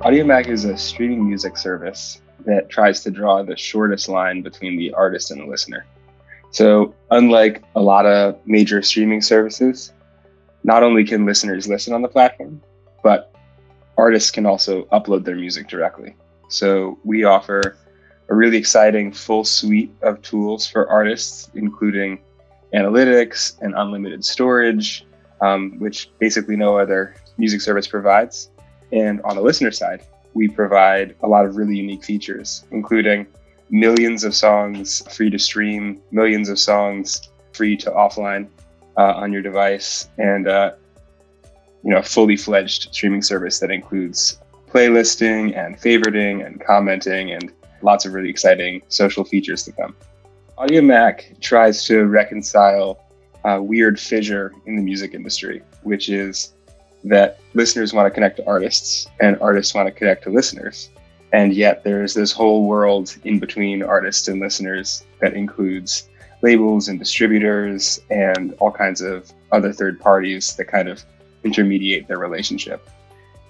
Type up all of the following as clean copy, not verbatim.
AudioMack is a streaming music service that tries to draw the shortest line between the artist and the listener. So unlike a lot of major streaming services, not only can listeners listen on the platform, but artists can also upload their music directly. So we offer a really exciting full suite of tools for artists, including analytics and unlimited storage, which basically no other music service provides. And on the listener side, we provide a lot of really unique features, including millions of songs free to stream, millions of songs free to offline on your device, and a fully fledged streaming service that includes playlisting and favoriting and commenting and lots of really exciting social features to come. AudioMack tries to reconcile a weird fissure in the music industry, which is that listeners want to connect to artists and artists want to connect to listeners. And yet there's this whole world in between artists and listeners that includes labels and distributors and all kinds of other third parties that kind of intermediate their relationship.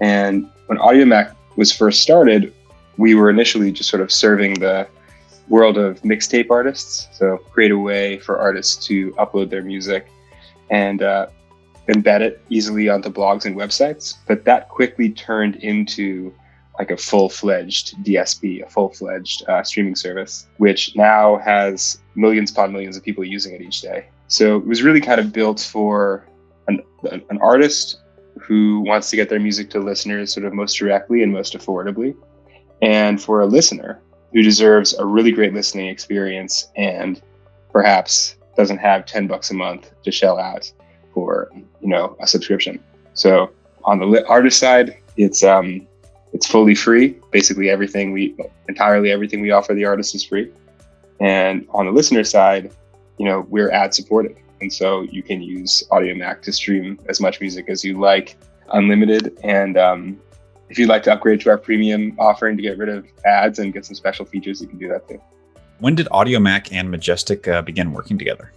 And when AudioMack was first started, we were initially just sort of serving the world of mixtape artists. So create a way for artists to upload their music and embed it easily onto blogs and websites. But that quickly turned into like a full-fledged DSP, a full-fledged streaming service, which now has millions upon millions of people using it each day. So it was really kind of built for an artist who wants to get their music to listeners sort of most directly and most affordably, and for a listener who deserves a really great listening experience and perhaps doesn't have $10 a month to shell out for a subscription. So on the artist side, it's fully free. Basically entirely everything we offer the artist is free. And on the listener side, we're ad supported. And so you can use AudioMack to stream as much music as you like, unlimited. And if you'd like to upgrade to our premium offering to get rid of ads and get some special features, you can do that too. When did AudioMack and Majestic begin working together?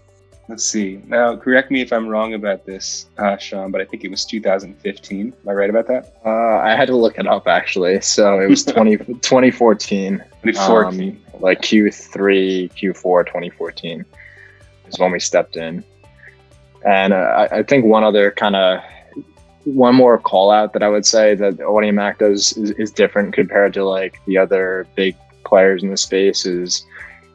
Let's see. Now, correct me if I'm wrong about this, Sean, but I think it was 2015. Am I right about that? I had to look it up, actually. So it was 2014. 2014. Like Q3, Q4 2014 is when we stepped in. And I think one more call out that I would say that AudioMack does is different compared to like the other big players in the space is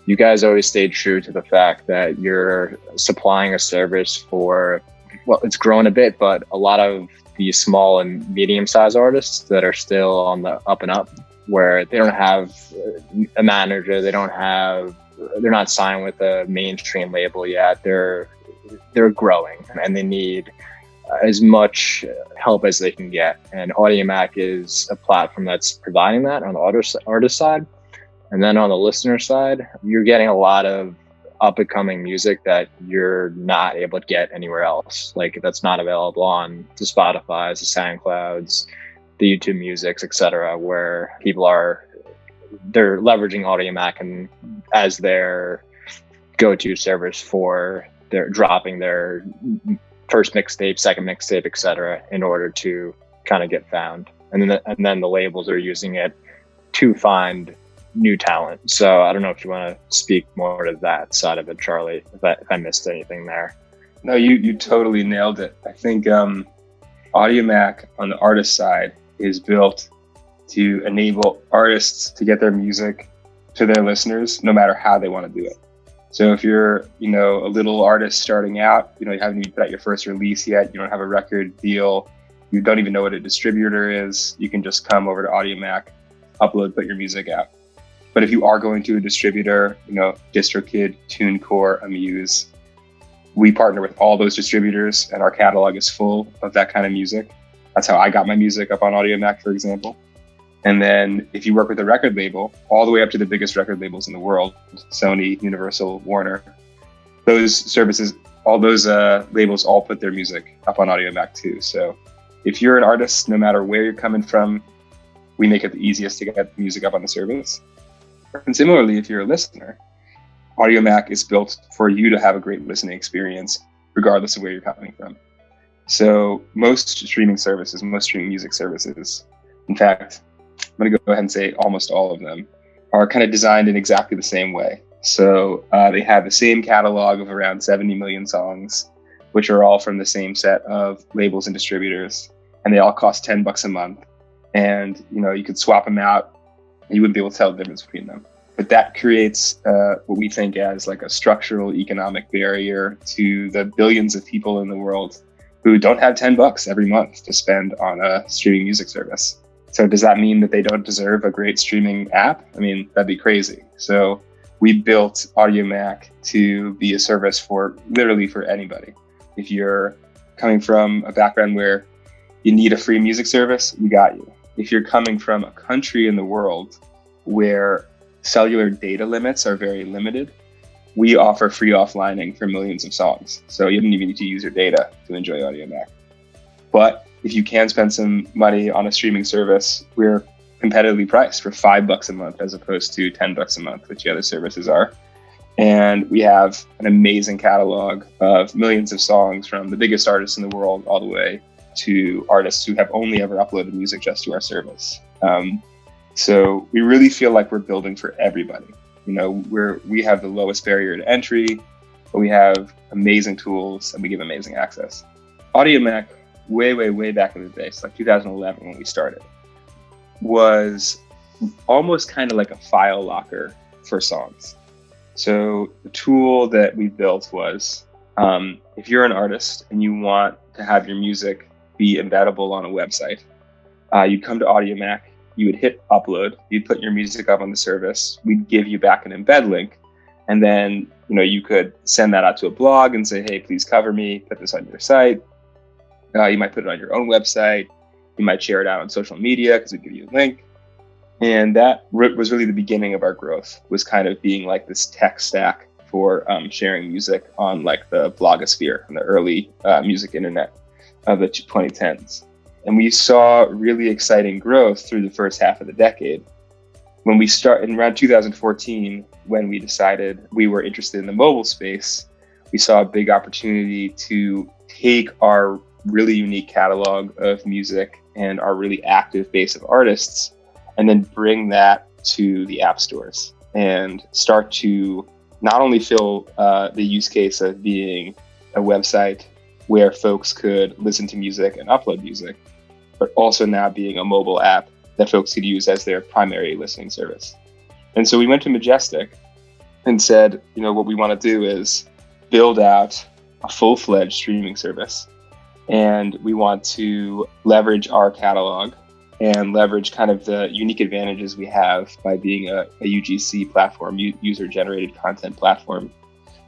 you guys always stayed true to the fact that you're supplying a service for, well, it's grown a bit, but a lot of these small and medium-sized artists that are still on the up and up, where they don't have a manager, they're not signed with a mainstream label yet. They're growing and they need as much help as they can get. And AudioMack is a platform that's providing that on the artist side. And then on the listener side, you're getting a lot of up-and-coming music that you're not able to get anywhere else. Like that's not available on the Spotify's, the SoundClouds, the YouTube Musics, etc., where they're leveraging AudioMack and as their go-to service for their dropping their first mixtape, second mixtape, etc., in order to kind of get found. And then the labels are using it to find new talent. So I don't know if you want to speak more to that side of it, Charlie, if I missed anything there. No, you totally nailed it. I think AudioMack on the artist side is built to enable artists to get their music to their listeners no matter how they want to do it. So if you're, a little artist starting out, you haven't even put out your first release yet, you don't have a record deal, you don't even know what a distributor is, you can just come over to AudioMack, upload, put your music out. But if you are going to a distributor, DistroKid, TuneCore, Amuse, we partner with all those distributors and our catalog is full of that kind of music. That's how I got my music up on AudioMack, for example. And then if you work with a record label, all the way up to the biggest record labels in the world, Sony, Universal, Warner, those services, all those labels all put their music up on AudioMack too. So if you're an artist, no matter where you're coming from, we make it the easiest to get music up on the service. And similarly, if you're a listener, AudioMack is built for you to have a great listening experience, regardless of where you're coming from. So most streaming music services, in fact, going to go ahead and say almost all of them, are kind of designed in exactly the same way. So they have the same catalog of around 70 million songs, which are all from the same set of labels and distributors, and they all cost $10 a month. And you could swap them out, and you wouldn't be able to tell the difference between them. But that creates what we think as like a structural economic barrier to the billions of people in the world who don't have $10 every month to spend on a streaming music service. So does that mean that they don't deserve a great streaming app? I mean, that'd be crazy. So we built AudioMack to be a service for literally for anybody. If you're coming from a background where you need a free music service, we got you. If you're coming from a country in the world where cellular data limits are very limited, we offer free offlining for millions of songs. So you don't even need to use your data to enjoy AudioMack. But if you can spend some money on a streaming service, we're competitively priced for $5 a month as opposed to $10 a month, which the other services are. And we have an amazing catalog of millions of songs from the biggest artists in the world all the way to artists who have only ever uploaded music just to our service. So we really feel like we're building for everybody. We have the lowest barrier to entry, but we have amazing tools and we give amazing access. AudioMack, way back in the day, so like 2011 when we started, was almost kind of like a file locker for songs. So the tool that we built was, if you're an artist and you want to have your music be embeddable on a website, you'd come to AudioMack, you would hit upload, you'd put your music up on the service, we'd give you back an embed link, and then you could send that out to a blog and say, hey, please cover me, put this on your site. You might put it on your own website. You might share it out on social media because we'd give you a link. And that was really the beginning of our growth, was kind of being like this tech stack for sharing music on like the blogosphere and the early music internet of the 2010s. And we saw really exciting growth through the first half of the decade. When we started in around 2014, when we decided we were interested in the mobile space, we saw a big opportunity to take our really unique catalog of music and our really active base of artists, and then bring that to the app stores and start to not only fill the use case of being a website where folks could listen to music and upload music, but also now being a mobile app that folks could use as their primary listening service. And so we went to Majestic and said, what we want to do is build out a full-fledged streaming service. And we want to leverage our catalog and leverage kind of the unique advantages we have by being a UGC platform, user-generated content platform,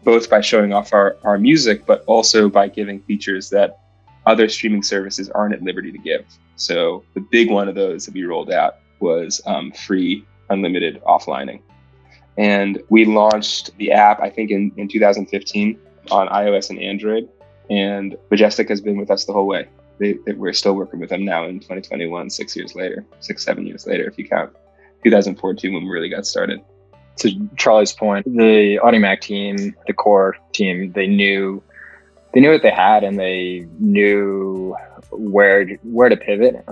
both by showing off our music, but also by giving features that other streaming services aren't at liberty to give. So the big one of those that we rolled out was free unlimited offlining. And we launched the app, I think in 2015 on iOS and Android. And Majestic has been with us the whole way. We're still working with them now in 2021, 7 years later, if you count 2014 when we really got started. To Charlie's point, the AudioMack team, the core team, they knew what they had, and they knew where to pivot.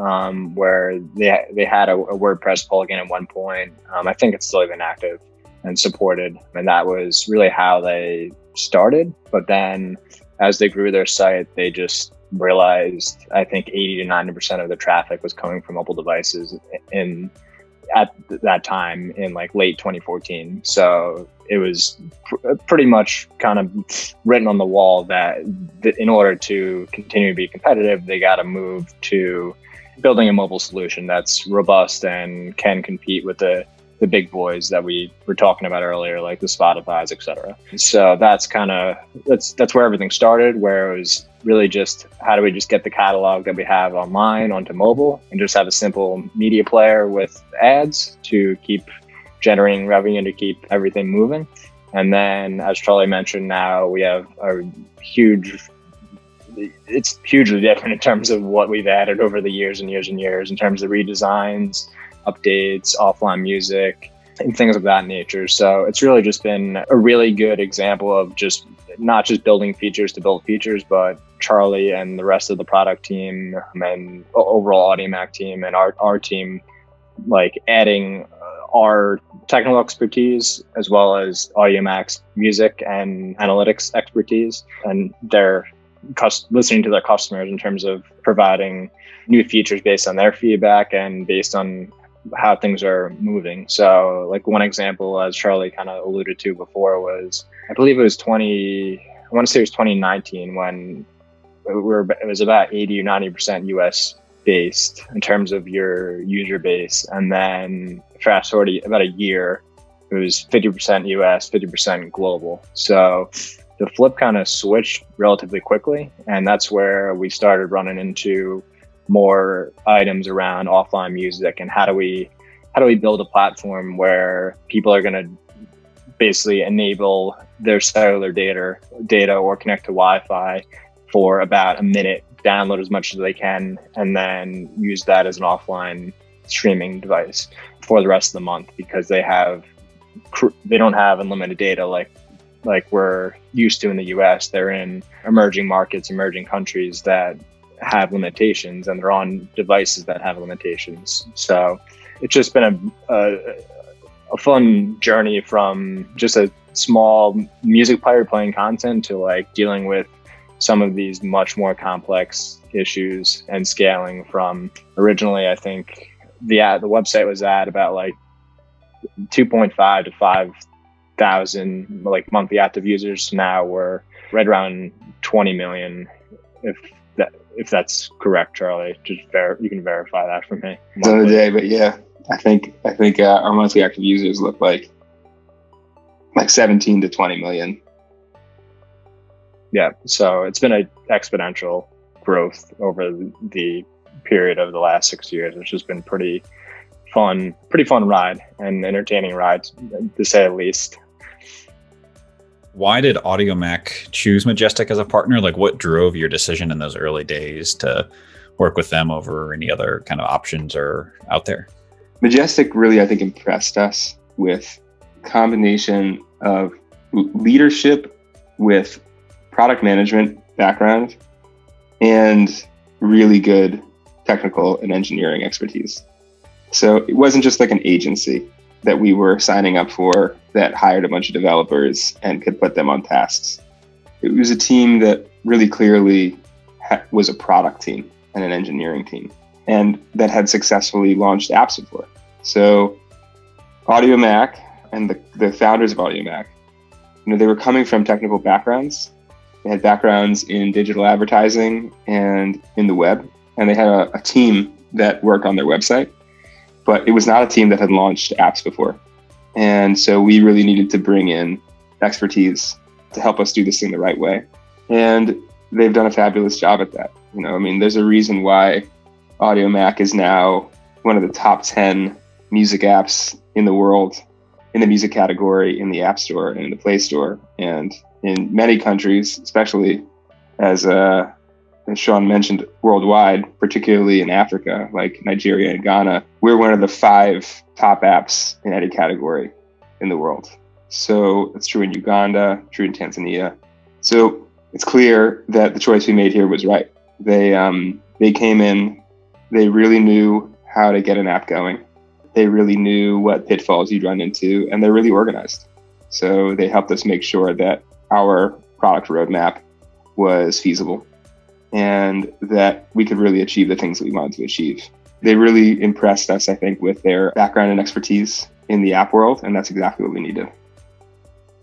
Where they had a WordPress plugin at one point. I think it's still even active and supported, and that was really how they started. But then, as they grew their site, they just realized, I think 80 to 90% of the traffic was coming from mobile devices at that time in like late 2014. So it was pretty much kind of written on the wall that in order to continue to be competitive, they got to move to building a mobile solution that's robust and can compete with the big boys that we were talking about earlier, like the Spotify's, et cetera. So that's where everything started, where it was really just, how do we just get the catalog that we have online onto mobile and just have a simple media player with ads to keep generating revenue, to keep everything moving. And then, as Charlie mentioned, now we have it's hugely different in terms of what we've added over the years and years and years in terms of redesigns, updates, offline music, and things of that nature. So it's really just been a really good example of just not just building features to build features, but Charlie and the rest of the product team and overall AudioMack team and our team like adding our technical expertise as well as AudioMack's music and analytics expertise, and their listening to their customers in terms of providing new features based on their feedback and based on how things are moving. So like one example, as Charlie kind of alluded to before, was I believe it was 2019 when it was about 80 or 90% US based in terms of your user base. And then fast forward about a year, it was 50% US, 50% global. So the flip kind of switched relatively quickly. And that's where we started running into more items around offline music and how do we build a platform where people are going to basically enable their cellular data or connect to Wi-Fi for about a minute, download as much as they can, and then use that as an offline streaming device for the rest of the month, because they don't have unlimited data like we're used to in the US. They're in emerging markets, emerging countries that have limitations, and they're on devices that have limitations. So it's just been a fun journey from just a small music player playing content to like dealing with some of these much more complex issues and scaling from originally, I think the website was at about like 2.5 to 5,000 like monthly active users. Now we're right around 20 million, if that's correct, Charlie. Just you can verify that for me. It's on the day, but yeah, I think our monthly active users look like 17 to 20 million. Yeah, so it's been an exponential growth over the period of the last 6 years, which has been pretty fun ride and entertaining ride, to say the least. Why did AudioMack choose Majestic as a partner? Like, what drove your decision in those early days to work with them over any other kind of options are out there? Majestic really, I think, impressed us with a combination of leadership with product management background and really good technical and engineering expertise. So it wasn't just like an agency that we were signing up for that hired a bunch of developers and could put them on tasks. It was a team that really clearly was a product team and an engineering team, and that had successfully launched apps before. So AudioMack and the founders of AudioMack, they were coming from technical backgrounds. They had backgrounds in digital advertising and in the web, and they had a team that worked on their website, but it was not a team that had launched apps before. And so we really needed to bring in expertise to help us do this thing the right way. And they've done a fabulous job at that. There's a reason why AudioMack is now one of the top 10 music apps in the world, in the music category, in the App Store and in the Play Store. And in many countries, especially as Sean mentioned, worldwide, particularly in Africa, like Nigeria and Ghana, we're one of the 5 top apps in any category in the world. So it's true in Uganda, true in Tanzania. So it's clear that the choice we made here was right. They came in, they really knew how to get an app going. They really knew what pitfalls you'd run into, and they're really organized. So they helped us make sure that our product roadmap was feasible and that we could really achieve the things that we wanted to achieve. They really impressed us, I think, with their background and expertise in the app world, and that's exactly what we needed.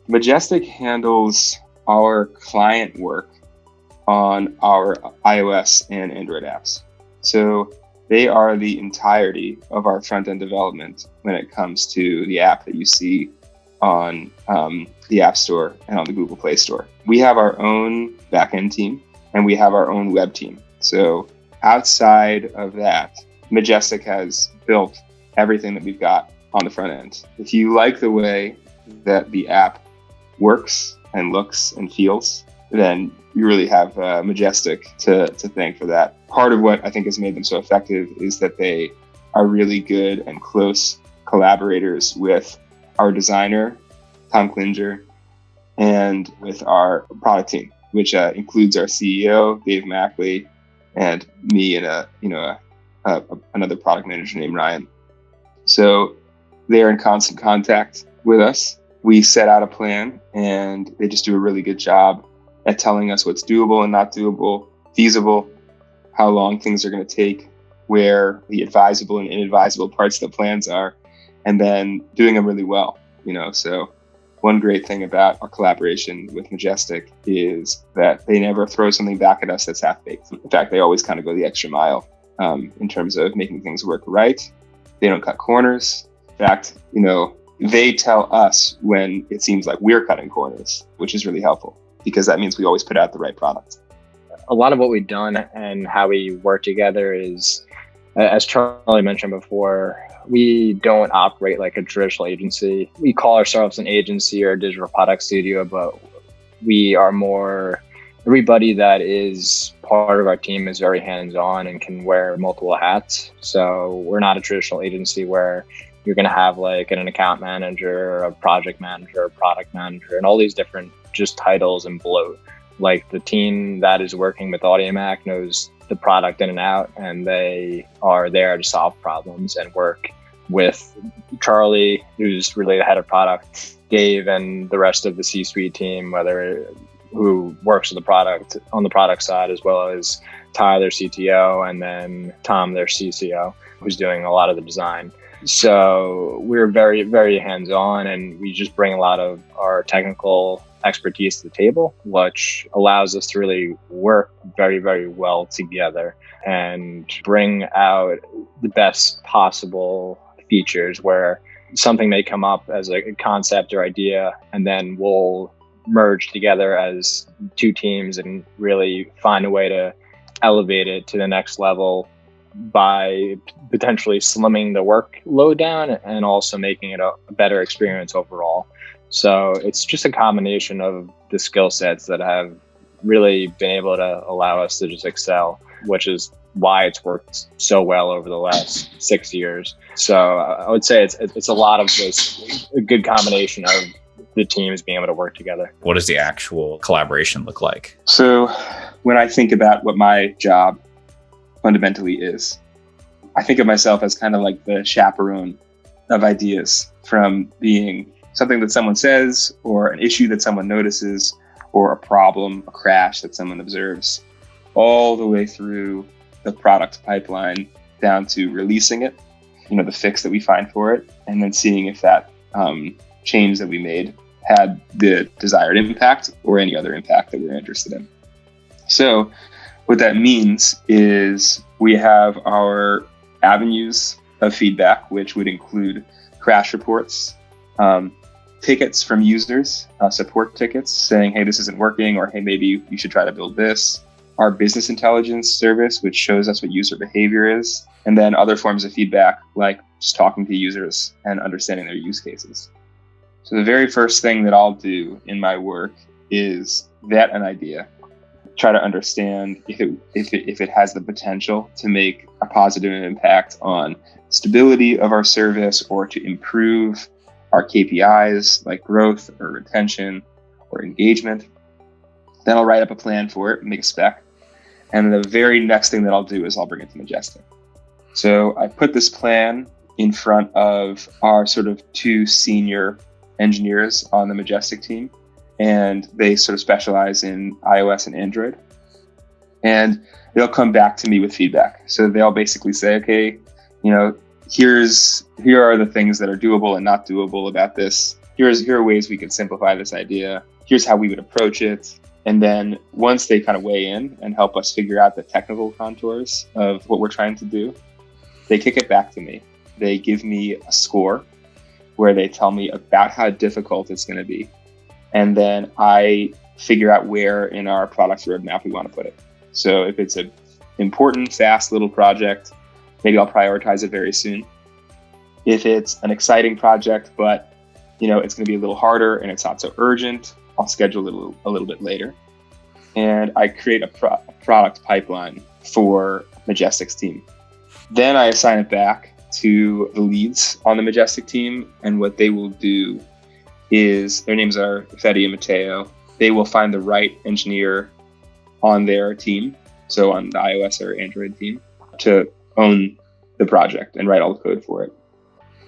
Majestic handles our client work on our iOS and Android apps. So they are the entirety of our front-end development when it comes to the app that you see on the App Store and on the Google Play Store. We have our own back-end team and we have our own web team. So outside of that, Majestic has built everything that we've got on the front end. If you like the way that the app works and looks and feels, then you really have Majestic to thank for that. Part of what I think has made them so effective is that they are really good and close collaborators with our designer, Tom Klinger, and with our product team, which includes our CEO, Dave Mackley, and me and another product manager named Ryan. So they're in constant contact with us. We set out a plan, and they just do a really good job at telling us what's doable and not doable, feasible, how long things are going to take, where the advisable and inadvisable parts of the plans are, and then doing them really well. So one great thing about our collaboration with Majestic is that they never throw something back at us that's half-baked. In fact, they always kind of go the extra mile in terms of making things work right. They don't cut corners. In fact, they tell us when it seems like we're cutting corners, which is really helpful because that means we always put out the right product. A lot of what we've done and how we work together is, as Charlie mentioned before, we don't operate like a traditional agency. We call ourselves an agency or a digital product studio, but we are more, everybody that is part of our team is very hands-on and can wear multiple hats. So we're not a traditional agency where you're going to have like an account manager, a project manager, a product manager, and all these different just titles and bloat. Like the team that is working with AudioMack knows the product in and out, and they are there to solve problems and work with Charlie, who's really the head of product, Dave, and the rest of the C-suite team, who works with the product on the product side, as well as Ty, their CTO, and then Tom, their CCO, who's doing a lot of the design. So we're very, very hands-on, and we just bring a lot of our technical expertise to the table, which allows us to really work very, very well together and bring out the best possible features where something may come up as a concept or idea, and then we'll merge together as two teams and really find a way to elevate it to the next level by potentially slimming the workload down and also making it a better experience overall. So it's just a combination of the skill sets that have really been able to allow us to just excel, which is why it's worked so well over the last 6 years. So I would say it's a lot of this, a good combination of the teams being able to work together. What does the actual collaboration look like? So when I think about what my job fundamentally is, I think of myself as kind of like the chaperone of ideas, from being something that someone says or an issue that someone notices or a problem, a crash that someone observes, all the way through the product pipeline down to releasing it, the fix that we find for it, and then seeing if that change that we made had the desired impact or any other impact that we're interested in. So what that means is we have our avenues of feedback, which would include crash reports, tickets from users, support tickets saying, hey, this isn't working, or hey, maybe you should try to build this. Our business intelligence service, which shows us what user behavior is, and then other forms of feedback, like just talking to users and understanding their use cases. So the very first thing that I'll do in my work is vet an idea, try to understand if it has the potential to make a positive impact on stability of our service or to improve our KPIs like growth or retention or engagement. Then I'll write up a plan for it, make a spec. And the very next thing that I'll do is I'll bring it to Majestic. So I put this plan in front of our sort of two senior engineers on the Majestic team, and they sort of specialize in iOS and Android. And they'll come back to me with feedback. So they'll basically say, okay, here are the things that are doable and not doable about this. Here are ways we could simplify this idea. Here's how we would approach it. And then once they kind of weigh in and help us figure out the technical contours of what we're trying to do, they kick it back to me. They give me a score where they tell me about how difficult it's going to be. And then I figure out where in our product roadmap we want to put it. So if it's an important, fast little project, maybe I'll prioritize it very soon. If it's an exciting project, but it's going to be a little harder and it's not so urgent, I'll schedule it a little bit later. And I create a product pipeline for Majestic's team. Then I assign it back to the leads on the Majestic team. And what they will do is, their names are Fetty and Matteo. They will find the right engineer on their team, so on the iOS or Android team, to own the project and write all the code for it.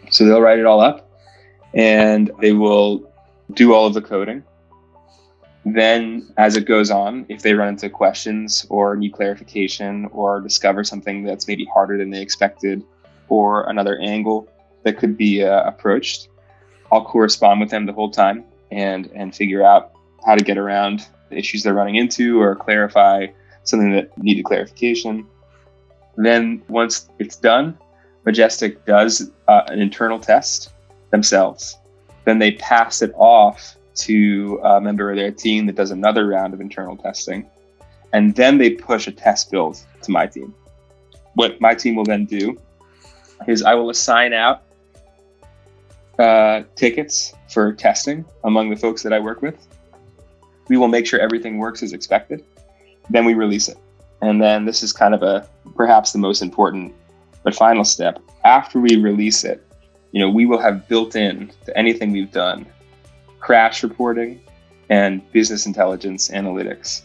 So they'll write it all up and they will do all of the coding. Then as it goes on, if they run into questions or need clarification or discover something that's maybe harder than they expected or another angle that could be approached, I'll correspond with them the whole time and figure out how to get around the issues they're running into or clarify something that needed clarification. Then once it's done, Majestic does an internal test themselves. Then they pass it off to a member of their team that does another round of internal testing. And then they push a test build to my team. What my team will then do is I will assign out tickets for testing among the folks that I work with. We will make sure everything works as expected. Then we release it. And then this is kind of perhaps the most important but final step. After we release it, we will have built in to anything we've done crash reporting and business intelligence analytics,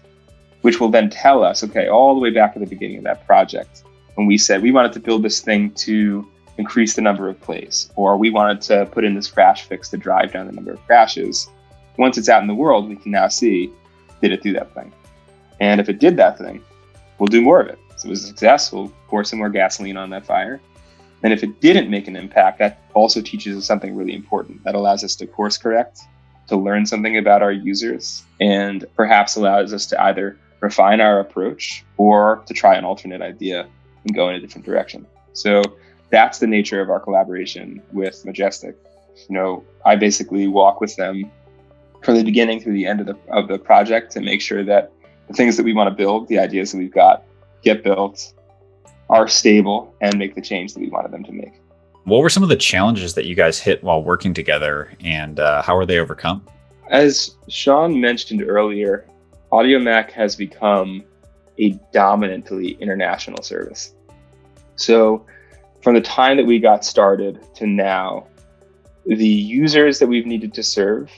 which will then tell us, okay, all the way back at the beginning of that project, when we said we wanted to build this thing to increase the number of plays, or we wanted to put in this crash fix to drive down the number of crashes. Once it's out in the world, we can now see, did it do that thing? And if it did that thing, we'll do more of it. So it was a success, we'll pour some more gasoline on that fire. And if it didn't make an impact, that also teaches us something really important. That allows us to course correct, to learn something about our users, and perhaps allows us to either refine our approach or to try an alternate idea and go in a different direction. So that's the nature of our collaboration with Majestic. I basically walk with them from the beginning through the end of the project to make sure that the things that we want to build, the ideas that we've got, get built, are stable, and make the change that we wanted them to make. What were some of the challenges that you guys hit while working together, and how were they overcome? As Sean mentioned earlier, AudioMack has become a dominantly international service. So from the time that we got started to now, the users that we've needed to serve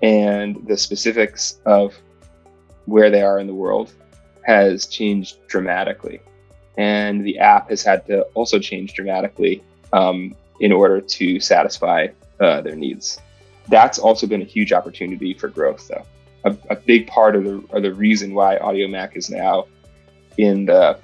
and the specifics of where they are in the world has changed dramatically. And the app has had to also change dramatically in order to satisfy their needs. That's also been a huge opportunity for growth, though. A big part of the reason why AudioMack is now in the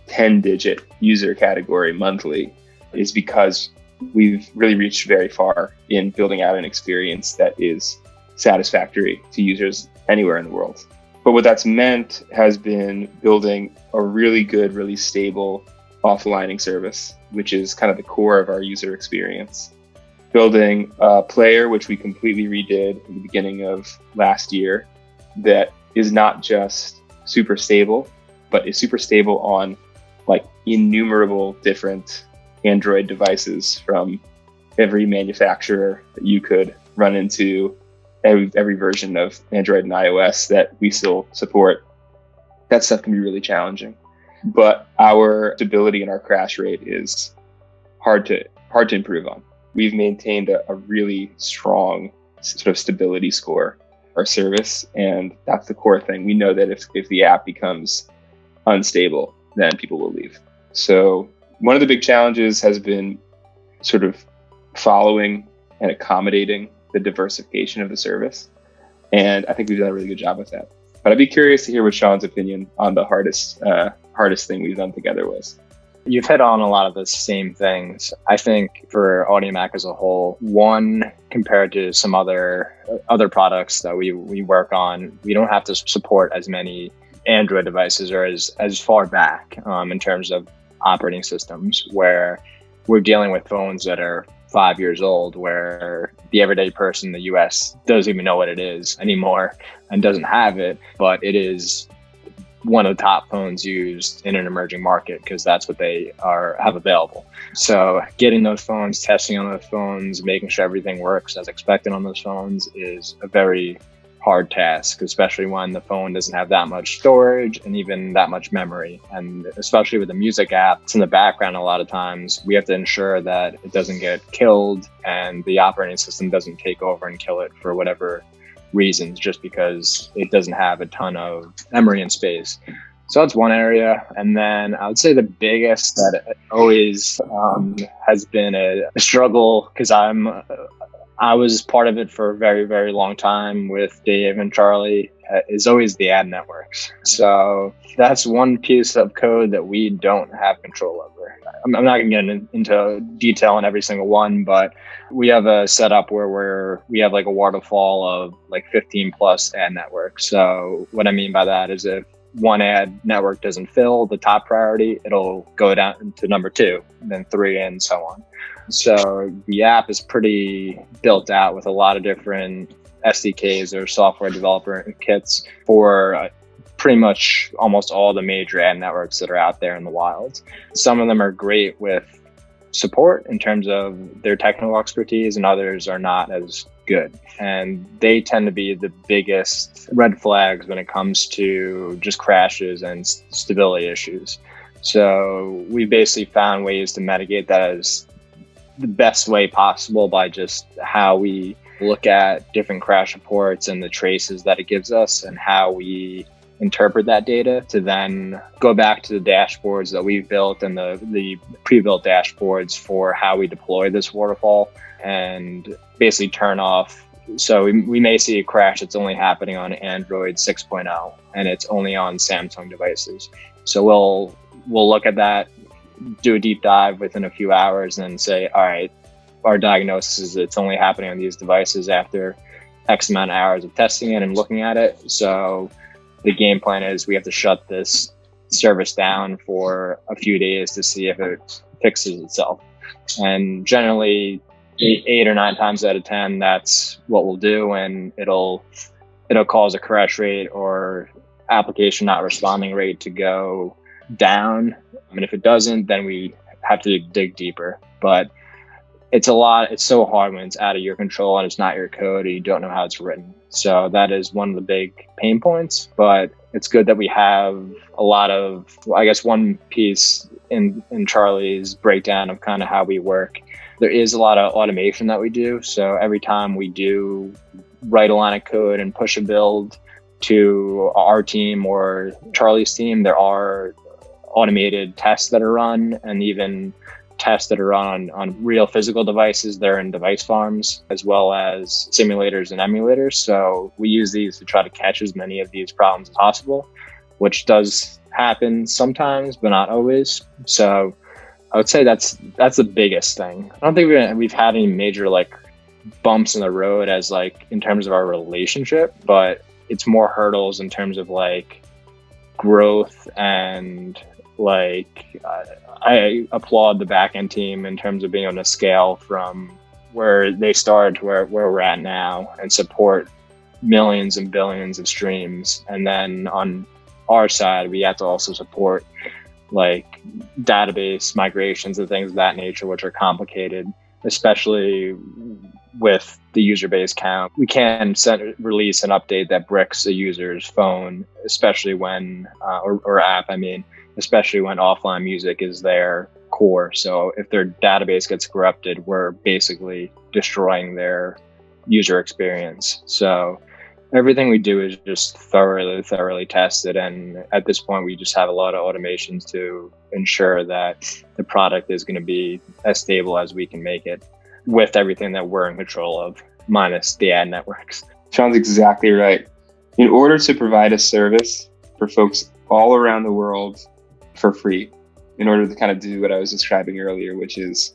10-digit user category monthly is because we've really reached very far in building out an experience that is satisfactory to users anywhere in the world. But what that's meant has been building a really good, really stable offlining service, which is kind of the core of our user experience. Building a player, which we completely redid at the beginning of last year, that is not just super stable, but is super stable on innumerable different Android devices from every manufacturer that you could run into, every version of Android and iOS that we still support. That stuff can be really challenging. But our stability and our crash rate is hard to improve on. We've maintained a really strong sort of stability score, our service, and that's the core thing. We know that if the app becomes unstable, then people will leave. So one of the big challenges has been sort of following and accommodating the diversification of the service. And I think we've done a really good job with that. But I'd be curious to hear what Sean's opinion on the hardest thing we've done together was. You've hit on a lot of the same things. I think for AudioMack as a whole, one, compared to some other products that we work on, we don't have to support as many Android devices or as far back in terms of operating systems, where we're dealing with phones that are 5 years old, where the everyday person in the US doesn't even know what it is anymore and doesn't have it, but it is one of the top phones used in an emerging market because that's what they have available. So getting those phones, testing on those phones, making sure everything works as expected on those phones is a very hard task, especially when the phone doesn't have that much storage and even that much memory. And especially with the music app, it's in the background a lot of times. We have to ensure that it doesn't get killed and the operating system doesn't take over and kill it for whatever reasons, just because it doesn't have a ton of memory and space. So that's one area. And then I would say the biggest that always has been a struggle, because I was part of it for a very, very long time with Dave and Charlie, is always the ad networks. So that's one piece of code that we don't have control over. I'm not going to get into detail on every single one, but we have a setup where we have like a waterfall of like 15 plus ad networks. So what I mean by that is if one ad network doesn't fill the top priority, it'll go down to number 2, then 3, and so on. So the app is pretty built out with a lot of different SDKs or software developer kits for pretty much almost all the major ad networks that are out there in the wild. Some of them are great with support in terms of their technical expertise, and others are not as good. And they tend to be the biggest red flags when it comes to just crashes and stability issues. So we basically found ways to mitigate that as the best way possible by just how we look at different crash reports and the traces that it gives us and how we interpret that data to then go back to the dashboards that we've built and the pre-built dashboards for how we deploy this waterfall and basically turn off. So we may see a crash that's only happening on Android 6.0 and it's only on Samsung devices. So we'll look at that, do a deep dive within a few hours and say, all right, our diagnosis is it's only happening on these devices after X amount of hours of testing it and looking at it. So the game plan is we have to shut this service down for a few days to see if it fixes itself. And generally 8 or 9 times out of 10, that's what we'll do. And it'll cause a crash rate or application not responding rate to go down. And if it doesn't, then we have to dig deeper. But it's so hard when it's out of your control and it's not your code and you don't know how it's written. So that is one of the big pain points, but it's good that we have a lot of, I guess, one piece in Charlie's breakdown of kind of how we work. There is a lot of automation that we do. So every time we do write a line of code and push a build to our team or Charlie's team, there are automated tests that are run and even tests that are run on real physical devices. They're in device farms as well as simulators and emulators. So we use these to try to catch as many of these problems as possible, which does happen sometimes, but not always. So I would say that's the biggest thing. I don't think we've had any major like bumps in the road as like in terms of our relationship, but it's more hurdles in terms of like growth and like I applaud the backend team in terms of being able to scale from where they started to where we're at now and support millions and billions of streams. And then on our side, we have to also support like database migrations and things of that nature, which are complicated, especially with the user base count. We can release an update that bricks a user's phone, especially when, or app, especially when offline music is their core. So if their database gets corrupted, we're basically destroying their user experience. So everything we do is just thoroughly tested. And at this point, we just have a lot of automations to ensure that the product is going to be as stable as we can make it with everything that we're in control of, minus the ad networks. Sean's exactly right. In order to provide a service for folks all around the world for free, in order to kind of do what I was describing earlier, which is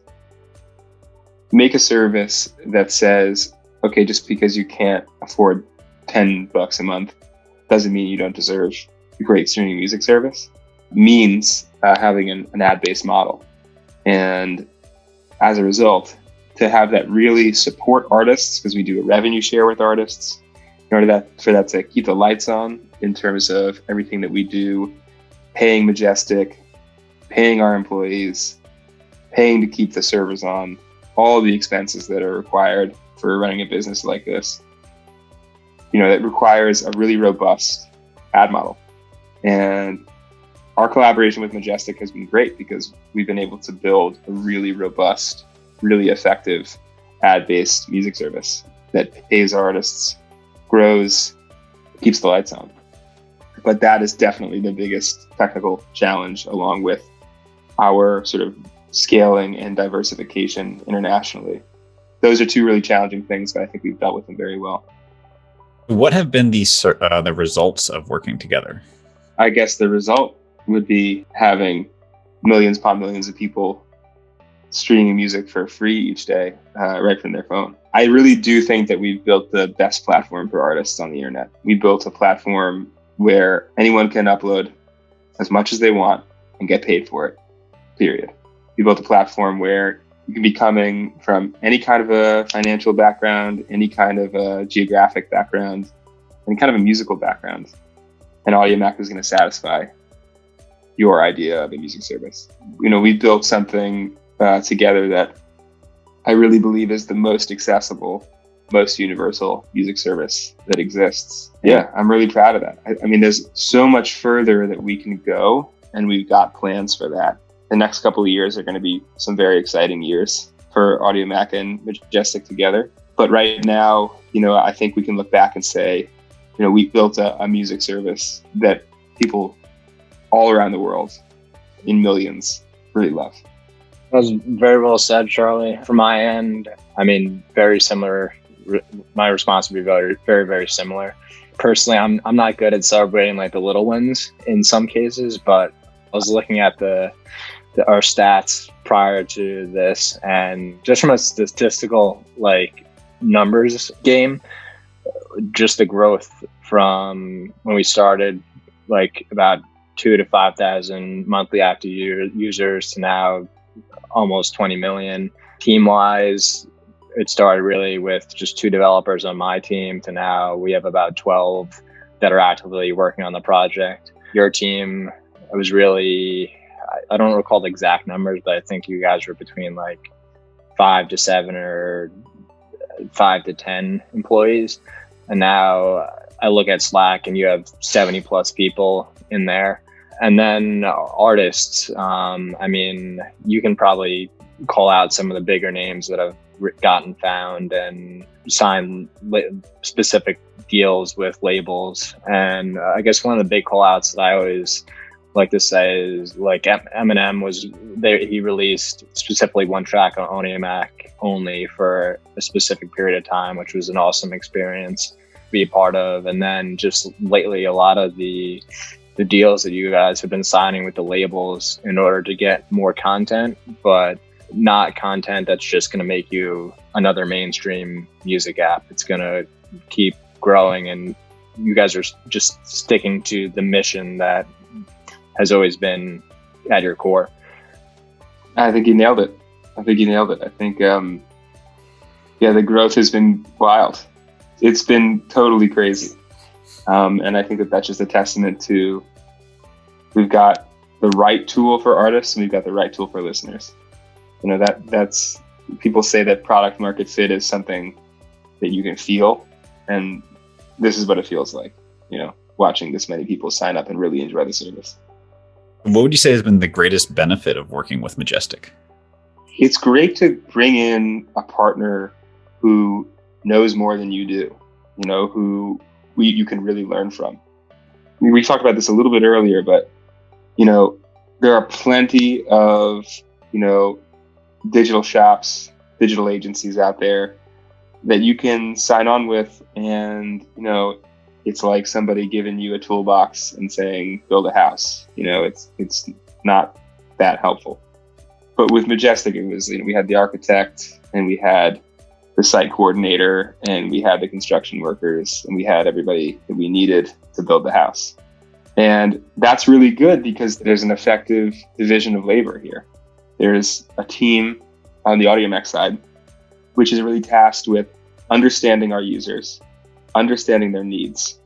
make a service that says, okay, just because you can't afford $10 a month doesn't mean you don't deserve a great streaming music service, means having an ad-based model. And as a result, to have that really support artists, because we do a revenue share with artists, in order for that to keep the lights on in terms of everything that we do, paying Majestic, paying our employees, paying to keep the servers on, all of the expenses that are required for running a business like this. That requires a really robust ad model. And our collaboration with Majestic has been great because we've been able to build a really robust, really effective ad-based music service that pays artists, grows, keeps the lights on. But that is definitely the biggest technical challenge, along with our sort of scaling and diversification internationally. Those are two really challenging things, but I think we've dealt with them very well. What have been the results of working together? I guess the result would be having millions upon millions of people streaming music for free each day, right from their phone. I really do think that we've built the best platform for artists on the internet. We built a platform where anyone can upload as much as they want and get paid for it, period. We built a platform where you can be coming from any kind of a financial background, any kind of a geographic background, any kind of a musical background. And AudioMack is going to satisfy your idea of a music service. We built something together that I really believe is the most accessible, most universal music service that exists. Yeah, I'm really proud of that. I mean, there's so much further that we can go, and we've got plans for that. The next couple of years are going to be some very exciting years for AudioMack and Majestic together. But right now, I think we can look back and say, we built a music service that people all around the world in millions really love. That was very well said, Charlie. From my end, I mean, very similar. My response would be very, very, very similar. Personally, I'm not good at celebrating like the little wins in some cases, but I was looking at our stats prior to this, and just from a statistical numbers game, just the growth from when we started about 2,000 to 5,000 monthly active users to now almost 20 million. Team wise, it started really with just 2 developers on my team to now we have about 12 that are actively working on the project. Your team, it was really, I don't recall the exact numbers, but I think you guys were between 5 to 7 or 5 to 10 employees. And now I look at Slack and you have 70 plus people in there. And then artists, I mean, you can probably call out some of the bigger names that have gotten found and signed specific deals with labels. And I guess one of the big call outs that I always like to say is Eminem he released specifically one track on AudioMack only for a specific period of time, which was an awesome experience to be a part of. And then just lately, a lot of the deals that you guys have been signing with the labels in order to get more content, but not content that's just going to make you another mainstream music app. It's going to keep growing, and you guys are just sticking to the mission that has always been at your core. I think you nailed it. I think, the growth has been wild. It's been totally crazy. And I think that's just a testament to we've got the right tool for artists and we've got the right tool for listeners. That's people say that product market fit is something that you can feel, and this is what it feels like, watching this many people sign up and really enjoy the service. What would you say has been the greatest benefit of working with Majestic? It's great to bring in a partner who knows more than you do, who you can really learn from. We talked about this a little bit earlier, but, there are plenty of, digital shops, digital agencies out there that you can sign on with. And, it's like somebody giving you a toolbox and saying, build a house. It's not that helpful. But with Majestic, it was, we had the architect and we had the site coordinator and we had the construction workers and we had everybody that we needed to build the house. And that's really good because there's an effective division of labor here. There's a team on the AudioMack side, which is really tasked with understanding our users, understanding their needs,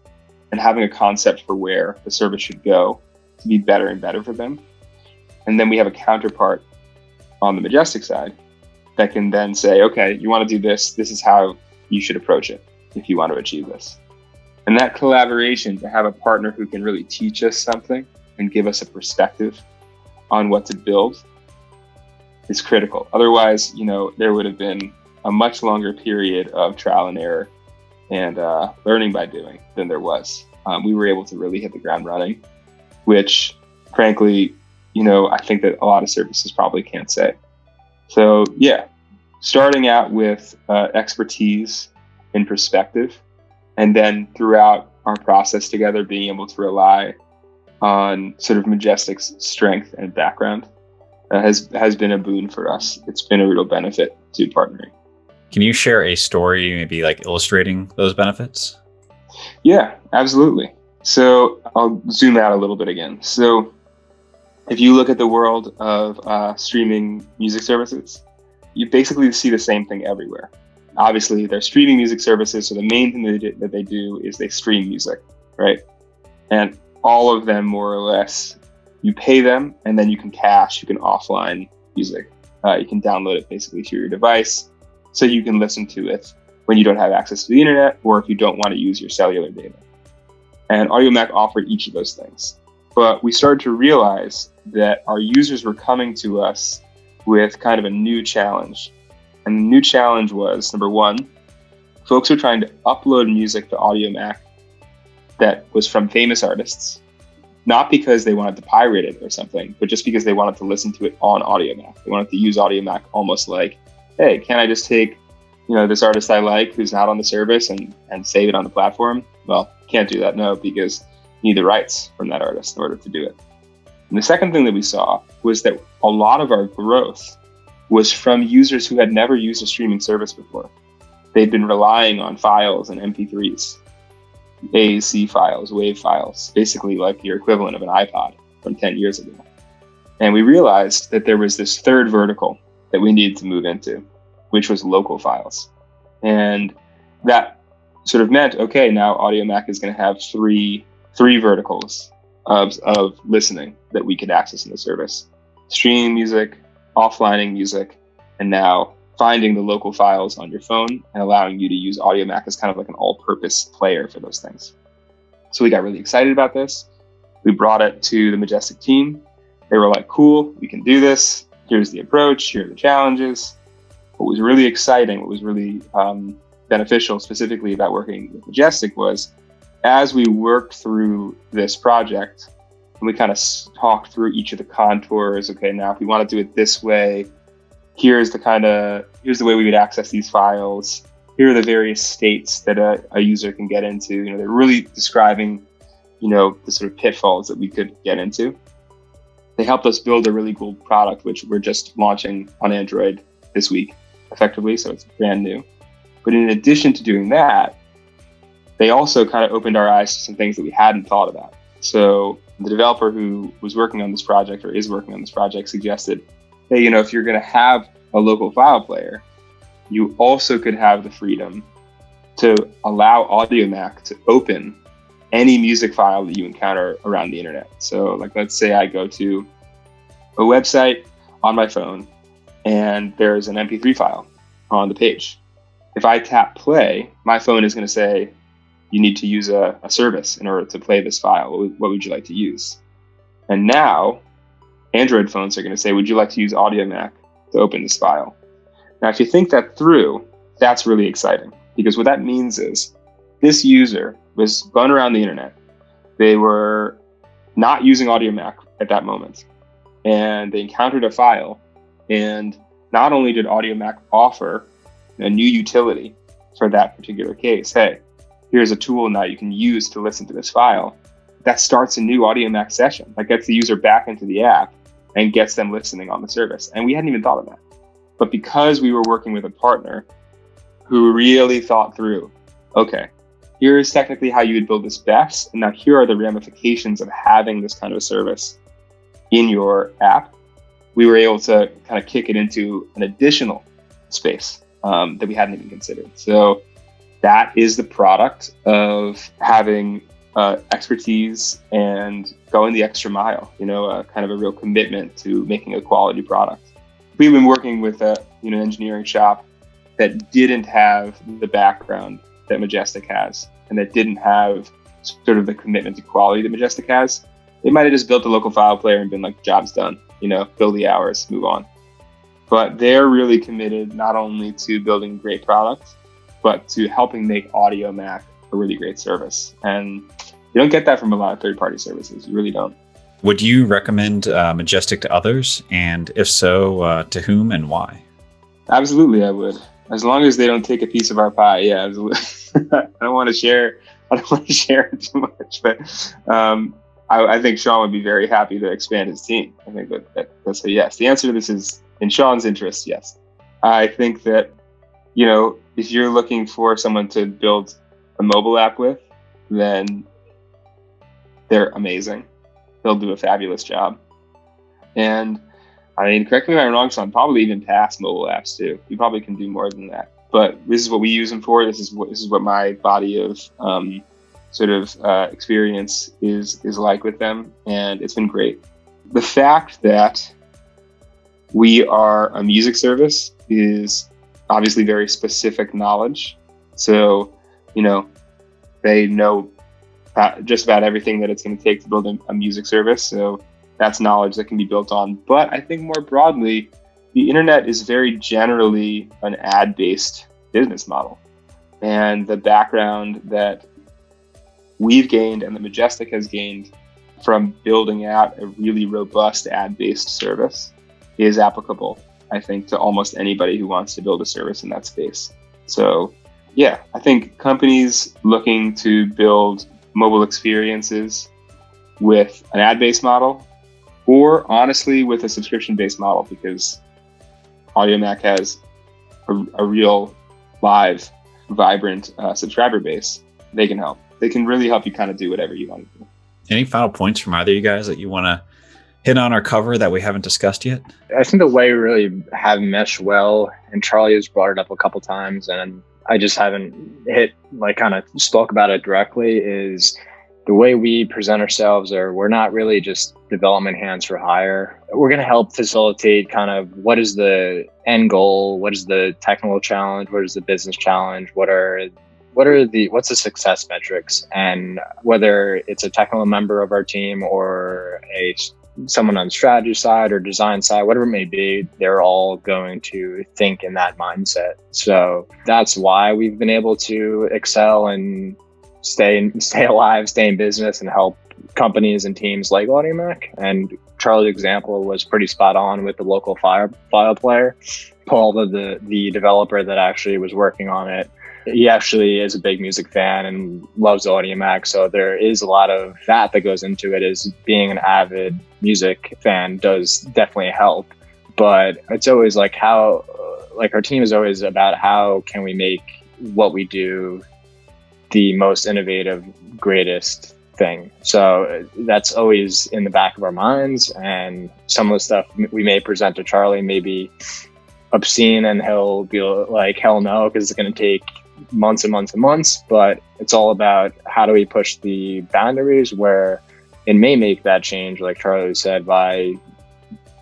and having a concept for where the service should go to be better and better for them. And then we have a counterpart on the Majestic side that can then say, okay, you want to do this, this is how you should approach it if you want to achieve this. And that collaboration, to have a partner who can really teach us something and give us a perspective on what to build, is critical. Otherwise, there would have been a much longer period of trial and error and learning by doing than there was we were able to really hit the ground running, which frankly, I think that a lot of services probably can't say. So yeah, starting out with expertise and perspective, and then throughout our process together, being able to rely on sort of Majestic's strength and background has been a boon for us. It's been a real benefit to partnering. Can you share a story, maybe like illustrating those benefits? Yeah, absolutely. So I'll zoom out a little bit again. So if you look at the world of streaming music services, you basically see the same thing everywhere. Obviously, they're streaming music services, so the main thing that they do is they stream music, right? And all of them, more or less, you pay them, and then you can offline music. You can download it basically to your device, so you can listen to it when you don't have access to the internet, or if you don't want to use your cellular data. And AudioMack offered each of those things. But we started to realize that our users were coming to us with kind of a new challenge. And the new challenge was, number one, folks were trying to upload music to AudioMack that was from famous artists, not because they wanted to pirate it or something, but just because they wanted to listen to it on AudioMack. They wanted to use AudioMack almost like, hey, can I just take this artist I like who's not on the service and save it on the platform? Well, can't do that, no, because you need the rights from that artist in order to do it. And the second thing that we saw was that a lot of our growth was from users who had never used a streaming service before. They'd been relying on files and MP3s, AAC files, WAV files, basically like your equivalent of an iPod from 10 years ago. And we realized that there was this third vertical that we needed to move into, which was local files. And that sort of meant, okay, now AudioMack is going to have three verticals of listening that we could access in the service: streaming music, offlining music, and now finding the local files on your phone and allowing you to use AudioMack as kind of like an all-purpose player for those things. So we got really excited about this. We brought it to the Majestic team. They were like, cool, we can do this. Here's the approach, here are the challenges. What was really exciting, what was really beneficial specifically about working with Majestic was, as we worked through this project, and we kind of talked through each of the contours. Okay, now if we want to do it this way, here's the way we would access these files. Here are the various states that a user can get into. They're really describing, the sort of pitfalls that we could get into. They helped us build a really cool product, which we're just launching on Android this week, effectively. So it's brand new. But in addition to doing that, they also kind of opened our eyes to some things that we hadn't thought about. So the developer who was working on this project or is working on this project suggested, hey, if you're going to have a local file player, you also could have the freedom to allow AudioMack to open any music file that you encounter around the internet. So like, let's say I go to a website on my phone and there's an MP3 file on the page. If I tap play, my phone is going to say, you need to use a service in order to play this file. What would you like to use? And now Android phones are going to say, would you like to use AudioMack to open this file? Now, if you think that through, that's really exciting, because what that means is this user was going around the internet. They were not using AudioMack at that moment, and they encountered a file. And not only did AudioMack offer a new utility for that particular case, hey, here's a tool now you can use to listen to this file, that starts a new AudioMack session. That gets the user back into the app and gets them listening on the service. And we hadn't even thought of that. But because we were working with a partner who really thought through, okay, here's technically how you would build this best, and now here are the ramifications of having this kind of a service in your app, we were able to kind of kick it into an additional space that we hadn't even considered. So that is the product of having expertise and going the extra mile, kind of a real commitment to making a quality product. We've been working with an engineering shop that didn't have the background that Majestic has, and that didn't have sort of the commitment to quality that Majestic has. They might have just built a local file player and been like, job's done, bill the hours, move on. But they're really committed not only to building a great product, but to helping make AudioMack a really great service. And You don't get that from a lot of third-party services. You really don't. Would you recommend Majestic to others? And if so, to whom and why? Absolutely, I would. As long as they don't take a piece of our pie. Yeah, absolutely. I don't want to share too much, but I think Sean would be very happy to expand his team. I think that's a yes. The answer to this is in Sean's interest, yes. I think that, if you're looking for someone to build a mobile app with, then they're amazing. They'll do a fabulous job. And I mean, correct me if I'm wrong, Sean, probably even past mobile apps too. You probably can do more than that. But this is what we use them for. This is what my body of experience is like with them, and it's been great. The fact that we are a music service is obviously very specific knowledge. So, they know just about everything that it's going to take to build a music service. So that's knowledge that can be built on. But I think more broadly, the internet is very generally an ad-based business model. And the background that we've gained and that Majestic has gained from building out a really robust ad-based service is applicable, I think, to almost anybody who wants to build a service in that space. So yeah, I think companies looking to build mobile experiences with an ad-based model, or honestly with a subscription-based model, because AudioMack has a real live, vibrant subscriber base, they can help. They can really help you kind of do whatever you want to do. Any final points from either of you guys that you want to hit on or cover that we haven't discussed yet? I think the way we really have meshed well, and Charlie has brought it up a couple times, and I just haven't kind of spoke about it directly, is the way we present ourselves. Or we're not really just development hands for hire. We're going to help facilitate kind of what is the end goal, what is the technical challenge, what is the business challenge, what's the success metrics, and whether it's a technical member of our team or someone on the strategy side or design side, whatever it may be, they're all going to think in that mindset. So that's why we've been able to excel and stay alive, stay in business, and help companies and teams like AudioMack. And Charlie's example was pretty spot on with the local file player. Paul, the developer that actually was working on it, he actually is a big music fan and loves AudioMack. So there is a lot of that goes into it. Is being an avid music fan does definitely help. But it's always our team is always about how can we make what we do the most innovative, greatest thing. So that's always in the back of our minds. And some of the stuff we may present to Charlie may be obscene, and he'll be like, hell no, because it's going to take months and months and months. But it's all about how do we push the boundaries where it may make that change, like Charlie said, by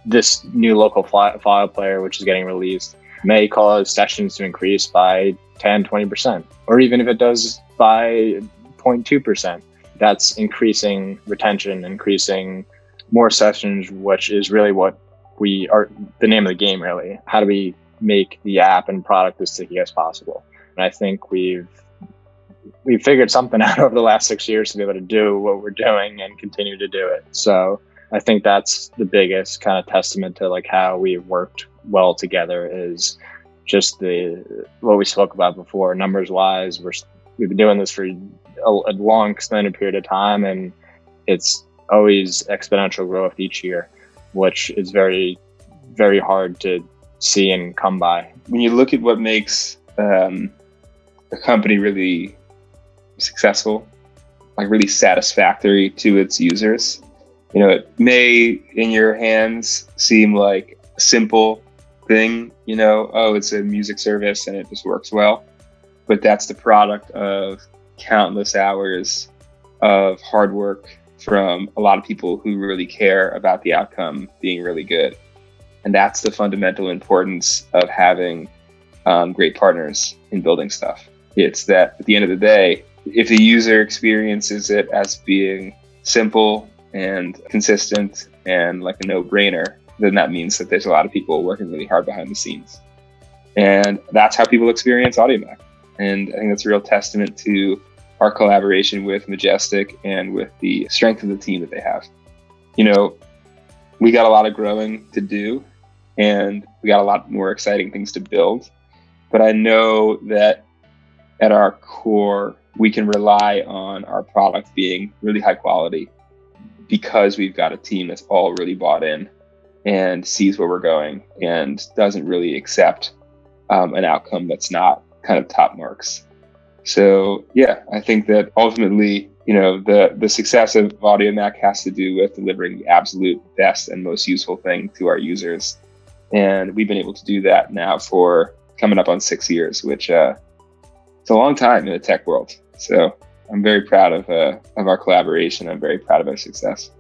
this new local file player, which is getting released, may cause sessions to increase by 10, 20%, or even if it does by 0.2%, that's increasing retention, increasing more sessions, which is really what we are, the name of the game, really. How do we make the app and product as sticky as possible? And I think we've figured something out over the last 6 years to be able to do what we're doing and continue to do it. So I think that's the biggest kind of testament to how we've worked well together, is just what we spoke about before. Numbers wise, we've been doing this for a long extended period of time, and it's always exponential growth each year, which is very, very hard to see and come by. When you look at what makes a company really successful, really satisfactory to its users, it may in your hands seem like a simple thing, it's a music service and it just works well. But that's the product of countless hours of hard work from a lot of people who really care about the outcome being really good. And that's the fundamental importance of having great partners in building stuff. It's that at the end of the day, if the user experiences it as being simple and consistent and like a no-brainer, then that means that there's a lot of people working really hard behind the scenes. And that's how people experience AudioMack. And I think that's a real testament to our collaboration with Majestic and with the strength of the team that they have. We got a lot of growing to do, and we got a lot more exciting things to build. But I know that at our core, we can rely on our product being really high quality because we've got a team that's all really bought in and sees where we're going and doesn't really accept an outcome that's not kind of top marks. So yeah, I think that ultimately, the success of AudioMack has to do with delivering the absolute best and most useful thing to our users. And we've been able to do that now for coming up on 6 years, which it's a long time in the tech world. So I'm very proud of our collaboration. I'm very proud of our success.